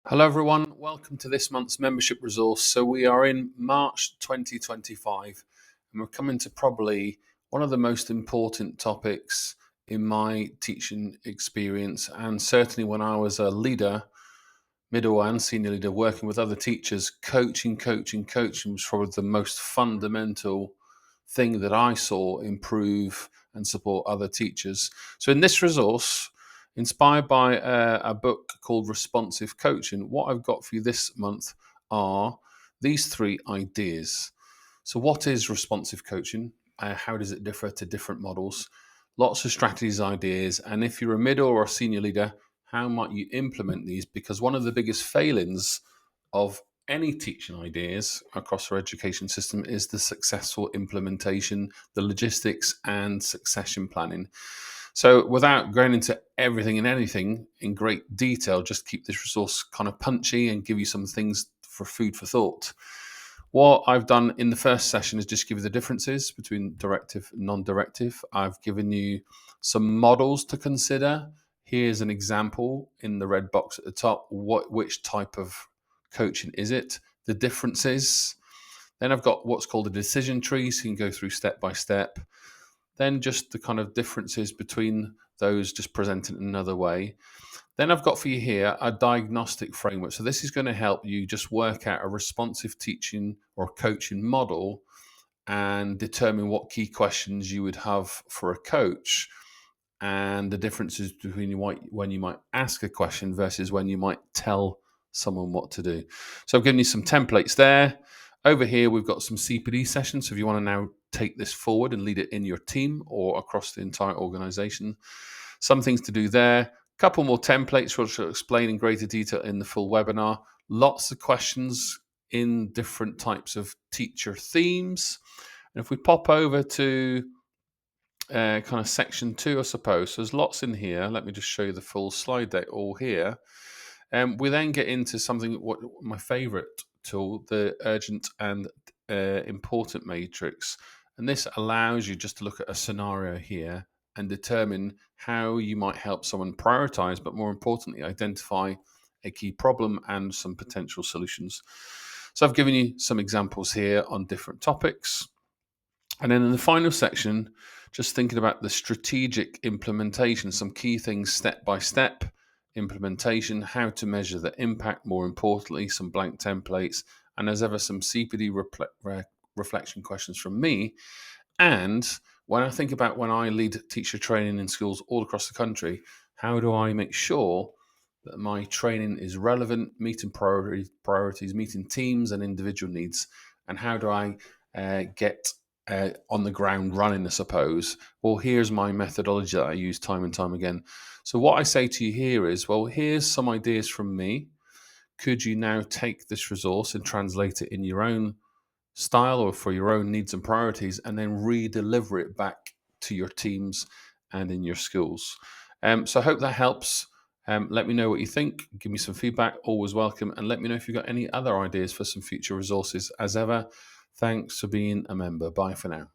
Hello, everyone. Welcome to this month's membership resource. So, we are in March 2025, and we're coming to probably one of the most important topics in my teaching experience. And certainly, when I was a leader, middle and senior leader, working with other teachers, coaching was probably the most fundamental thing that I saw improve and support other teachers. So, in this resource, inspired by a book called Responsive Coaching, what I've got for you this month are these three ideas. So, what is responsive coaching? How does it differ to different models? Lots of strategies, ideas, and if you're a middle or a senior leader, how might you implement these? Because one of the biggest failings of any teaching ideas across our education system is the successful implementation, the logistics, and succession planning. So, without going into everything and anything in great detail, just keep this resource kind of punchy and give you some things for food for thought. What I've done in the first session is just give you the differences between directive and non-directive. I've given you some models to consider. Here's an example in the red box at the top. Which type of coaching is it? The differences. Then I've got what's called a decision tree, so you can go through step by step. Then just the kind of differences between those, just presented in another way. Then I've got for you here a diagnostic framework. So this is going to help you just work out a responsive teaching or coaching model and determine what key questions you would have for a coach and the differences between when you might ask a question versus when you might tell someone what to do. So I've given you some templates there. Over here, we've got some CPD sessions. So if you want to now take this forward and lead it in your team or across the entire organization, some things to do there. Couple more templates which I'll explain in greater detail in the full webinar. Lots of questions in different types of teacher themes. And if we pop over to kind of section 2, I suppose, so there's lots in here. Let me just show you the full slide deck all here. We then get into something, what my favorite tool, the urgent and important matrix. And this allows you just to look at a scenario here and determine how you might help someone prioritize, but more importantly, identify a key problem and some potential solutions. So I've given you some examples here on different topics. And then in the final section, just thinking about the strategic implementation, some key things step by step implementation, how to measure the impact, more importantly, some blank templates, and as ever, some CPD reflection questions from me. And when I think about when I lead teacher training in schools all across the country, how do I make sure that my training is relevant, meeting priorities, meeting teams and individual needs? And how do I get on the ground running, I suppose? Well, here's my methodology that I use time and time again. So what I say to you here is, well, here's some ideas from me. Could you now take this resource and translate it in your own style or for your own needs and priorities, and then re-deliver it back to your teams and in your schools? So I hope that helps. Let me know what you think. Give me some feedback. Always welcome. And let me know if you've got any other ideas for some future resources. As ever, thanks for being a member. Bye for now.